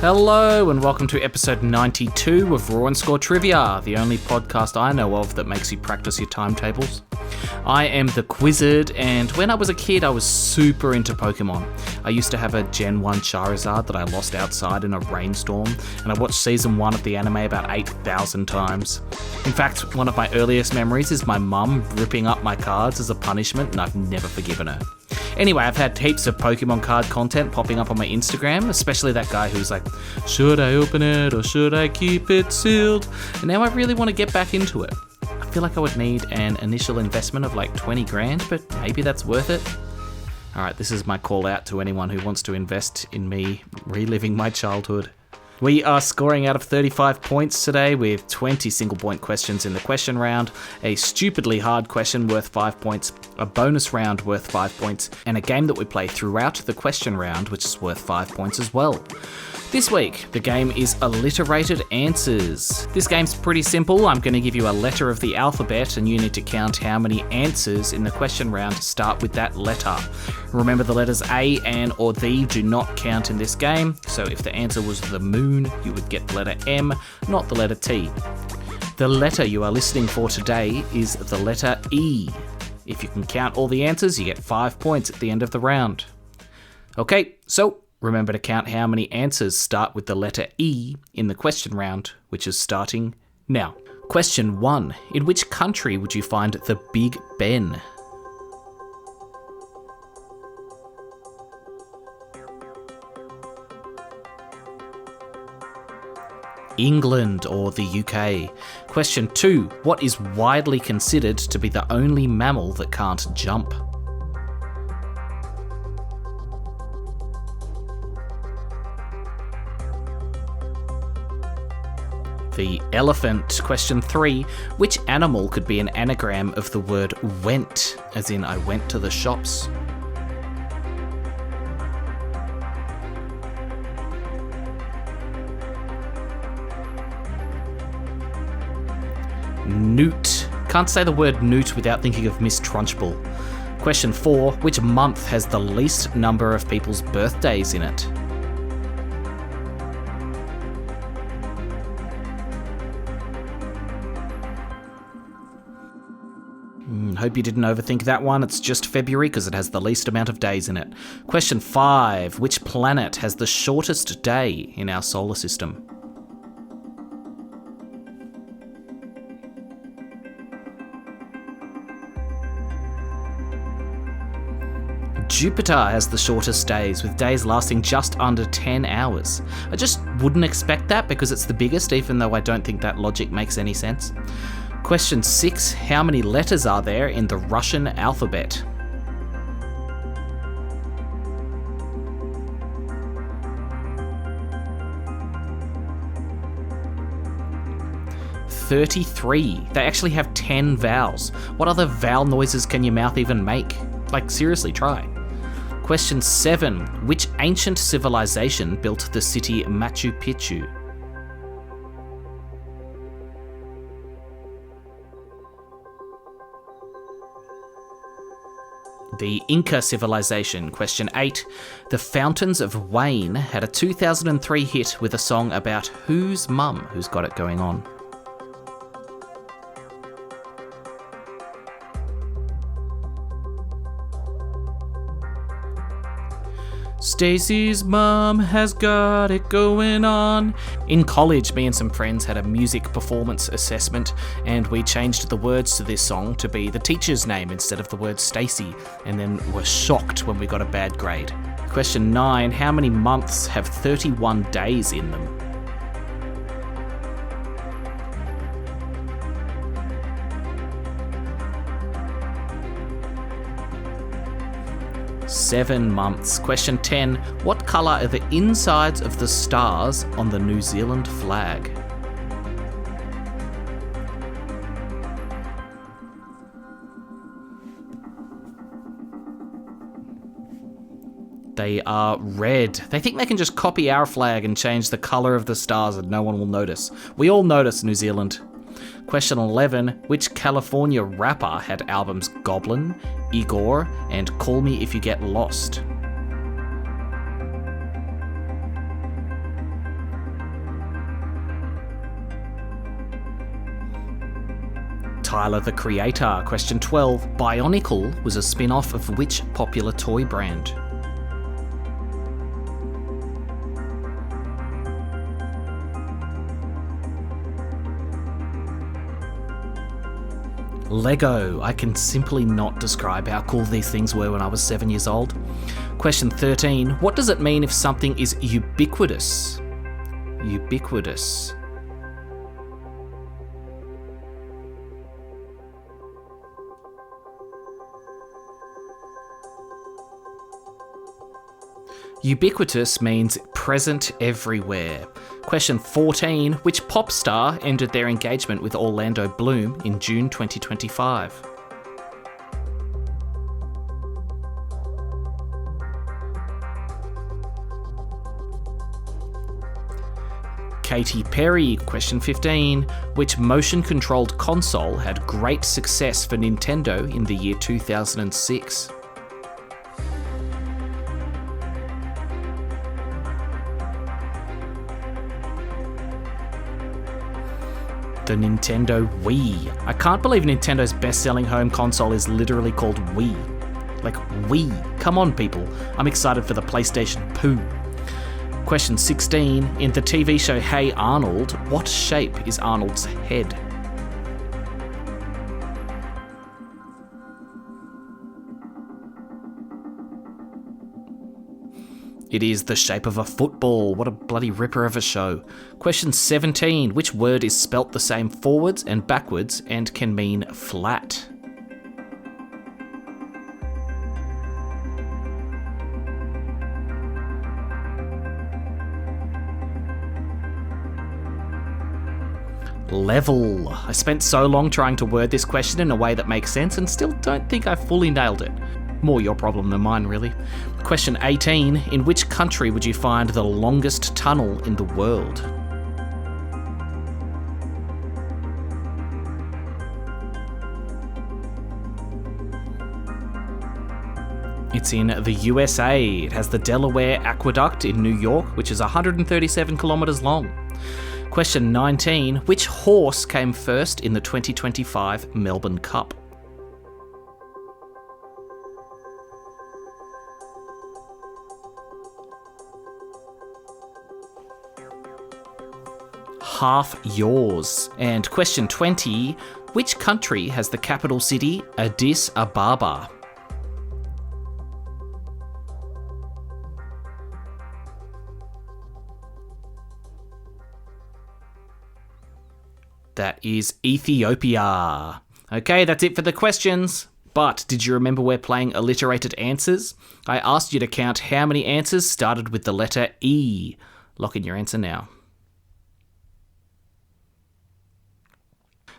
Hello and welcome to episode 92 of Raw and Score Trivia, the only podcast I know of that makes you practice your timetables. I am the Quizzard, and when I was a kid I was super into Pokemon. I used to have a Gen 1 Charizard that I lost outside in a rainstorm, and I watched season 1 of the anime about 8,000 times. In fact, one of my earliest memories is my mum ripping up my cards as a punishment, and I've never forgiven her. Anyway, I've had heaps of Pokemon card content popping up on my Instagram, especially that guy who's like, should I open it or should I keep it sealed? And now I really want to get back into it. I feel like I would need an initial investment of like 20 grand, but maybe that's worth it. Alright, this is my call out to anyone who wants to invest in me reliving my childhood. We are scoring out of 35 points today with 20 single point questions in the question round, a stupidly hard question worth 5 points, a bonus round worth 5 points, and a game that we play throughout the question round which is worth 5 points as well. This week, the game is Alliterated Answers. This game's pretty simple. I'm going to give you a letter of the alphabet and you need to count how many answers in the question round start with that letter. Remember, the letters A, An, or The do not count in this game, so if the answer was the moon, you would get the letter M, not the letter T. The letter you are listening for today is the letter E. If you can count all the answers, you get 5 points at the end of the round. Okay, so remember to count how many answers start with the letter E in the question round, which is starting now. Question 1. In which country would you find the Big Ben? England or the UK. Question 2. What is widely considered to be the only mammal that can't jump? The elephant. Question 3. Which animal could be an anagram of the word went, as in I went to the shops? Newt. Can't say the word newt without thinking of Miss Trunchbull. Question 4. Which month has the least number of people's birthdays in it? Hope you didn't overthink that one. It's just February because it has the least amount of days in it. Question 5. Which planet has the shortest day in our solar system? Jupiter has the shortest days, with days lasting just under 10 hours. I just wouldn't expect that because it's the biggest, even though I don't think that logic makes any sense. Question 6. How many letters are there in the Russian alphabet? $33. They actually have 10 vowels. What other vowel noises can your mouth even make? Like, seriously, try. Question 7. Which ancient civilization built the city Machu Picchu? The Inca civilization. Question 8. The Fountains of Wayne had a 2003 hit with a song about whose mum who's got it going on? Stacy's mum has got it going on. In college, me and some friends had a music performance assessment, and we changed the words to this song to be the teacher's name instead of the word Stacy, and then were shocked when we got a bad grade. Question 9. How many months have 31 days in them? Seven months. Question 10. What colour are the insides of the stars on the New Zealand flag? They are red. They think they can just copy our flag and change the colour of the stars and no one will notice. We all notice, New Zealand. Question 11. Which California rapper had albums Goblin, Igor, and Call Me If You Get Lost? Tyler the Creator. Question 12. Bionicle was a spin-off of which popular toy brand? Lego. I can simply not describe how cool these things were when I was 7 years old. Question 13. What does it mean if something is ubiquitous? Ubiquitous. Ubiquitous means present everywhere. Question 14. Which pop star ended their engagement with Orlando Bloom in June 2025? Katy Perry. Question 15. Which motion-controlled console had great success for Nintendo in the year 2006? The Nintendo Wii. I can't believe Nintendo's best-selling home console is literally called Wii. Like, Wii. Come on, people. I'm excited for the PlayStation Poo. Question 16. In the TV show Hey Arnold, what shape is Arnold's head? It is the shape of a football. What a bloody ripper of a show. Question 17. Which word is spelt the same forwards and backwards and can mean flat? Level. I spent so long trying to word this question in a way that makes sense and still don't think I fully nailed it. More your problem than mine, really. Question 18. In which country would you find the longest tunnel in the world? It's in the USA. It has the Delaware Aqueduct in New York, which is 137 kilometers long. Question 19. Which horse came first in the 2025 Melbourne Cup? Half yours. And question 20. Which country has the capital city Addis Ababa? That is Ethiopia. Okay, that's it for the questions. But did you remember we're playing alliterated answers? I asked you to count how many answers started with the letter E. Lock in your answer now.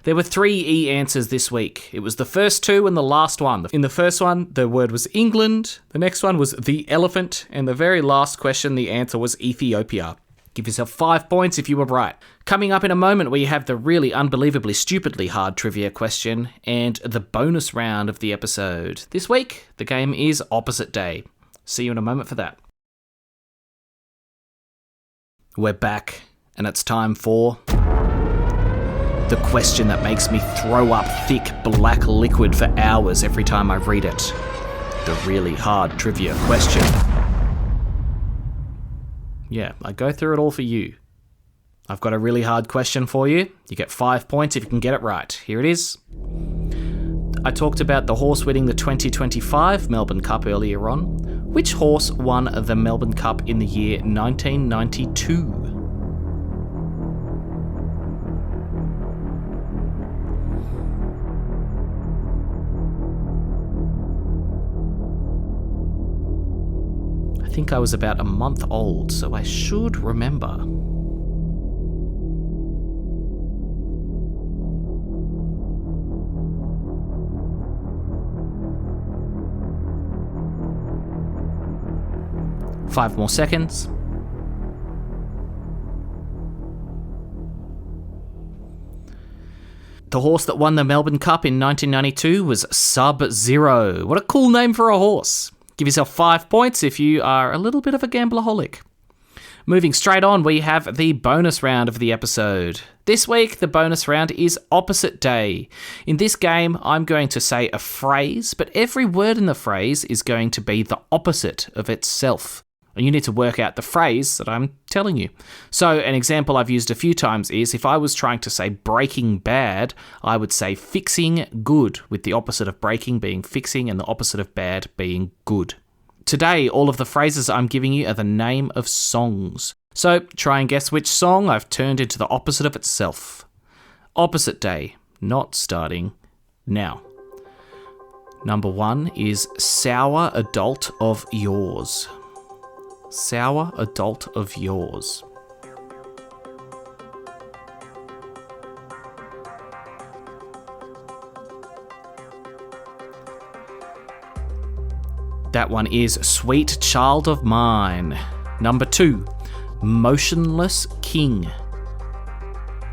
There were 3 E answers this week. It was the first 2 and the last one. In the first one, the word was England. The next one was the elephant. And the very last question, the answer was Ethiopia. Give yourself 5 points if you were right. Coming up in a moment, we have the really unbelievably stupidly hard trivia question and the bonus round of the episode. This week, the game is Opposite Day. See you in a moment for that. We're back, and it's time for the question that makes me throw up thick black liquid for hours every time I read it. The really hard trivia question. Yeah, I go through it all for you. I've got a really hard question for you. You get 5 points if you can get it right. Here it is. I talked about the horse winning the 2025 Melbourne Cup earlier on. Which horse won the Melbourne Cup in the year 1992? I think I was about a month old, so I should remember. Five more seconds. The horse that won the Melbourne Cup in 1992 was Sub-Zero. What a cool name for a horse. Give yourself 5 points if you are a little bit of a gambleholic. Moving straight on, we have the bonus round of the episode. This week, the bonus round is opposite day. In this game, I'm going to say a phrase, but every word in the phrase is going to be the opposite of itself. And you need to work out the phrase that I'm telling you. So an example I've used a few times is if I was trying to say breaking bad, I would say fixing good, with the opposite of breaking being fixing and the opposite of bad being good. Today, all of the phrases I'm giving you are the name of songs. So try and guess which song I've turned into the opposite of itself. Opposite day, not starting now. Number 1 is Sour Adult of Yours. Sour adult of yours. That one is Sweet Child of Mine. Number 2, Motionless King.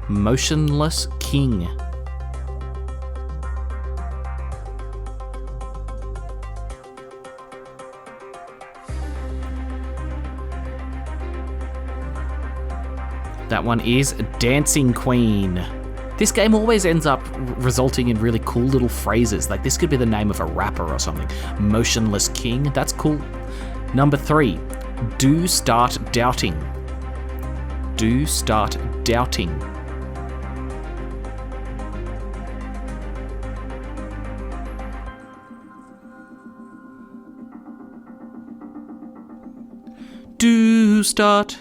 Motionless King. That one is Dancing Queen. This game always ends up resulting in really cool little phrases. Like this could be the name of a rapper or something. Motionless King, that's cool. Number 3, Do Start Doubting. Do Start Doubting. Do start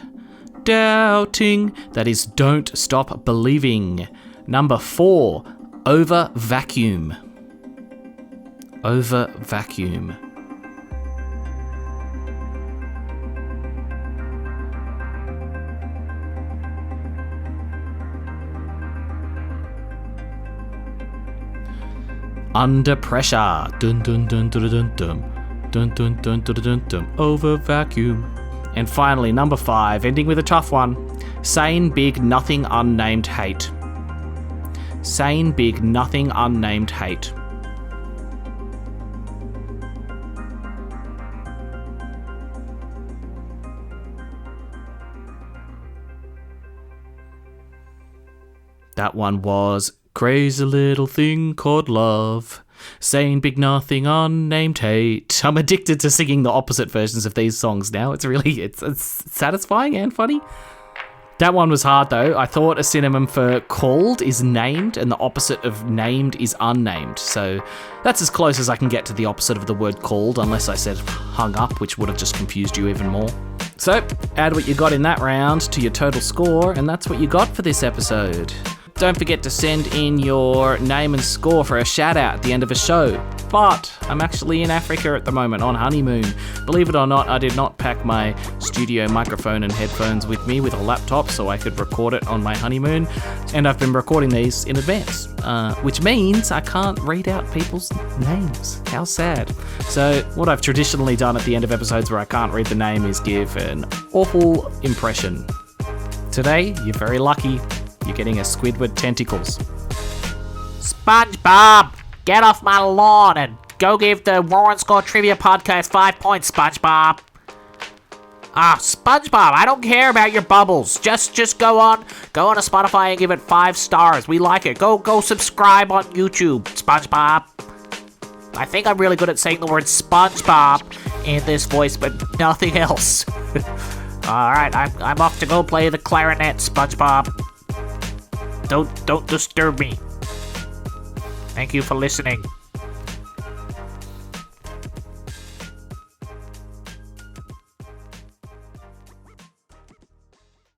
doubting. That is Don't Stop Believing. Number 4, Over Vacuum. Over Vacuum. Under Pressure. Dun dun dun dun dun dun. Dun dun dun dun dun dun. Over Vacuum. And finally, number 5, ending with a tough one. Sane Big Nothing Unnamed Hate. Sane Big Nothing Unnamed Hate. That one was Crazy Little Thing Called Love. Saying Big Nothing Unnamed Hate. I'm addicted to singing the opposite versions of these songs now. It's satisfying and funny. That one was hard though. I thought a synonym for called is named and the opposite of named is unnamed. So that's as close as I can get to the opposite of the word called, unless I said hung up, which would have just confused you even more. So add what you got in that round to your total score, and that's what you got for this episode. Don't forget to send in your name and score for a shout out at the end of a show. But I'm actually in Africa at the moment on honeymoon. Believe it or not, I did not pack my studio microphone and headphones with me with a laptop so I could record it on my honeymoon. And I've been recording these in advance, which means I can't read out people's names. How sad. So what I've traditionally done at the end of episodes where I can't read the name is give an awful impression. Today, you're very lucky. You're getting a Squidward tentacles. SpongeBob, get off my lawn and go give the Roar and Score Trivia Podcast 5 points, SpongeBob. SpongeBob, I don't care about your bubbles. Just go on to Spotify and give it 5 stars. We like it. Go subscribe on YouTube, SpongeBob. I think I'm really good at saying the word SpongeBob in this voice, but nothing else. Alright, I'm off to go play the clarinet, SpongeBob. Don't disturb me. Thank you for listening.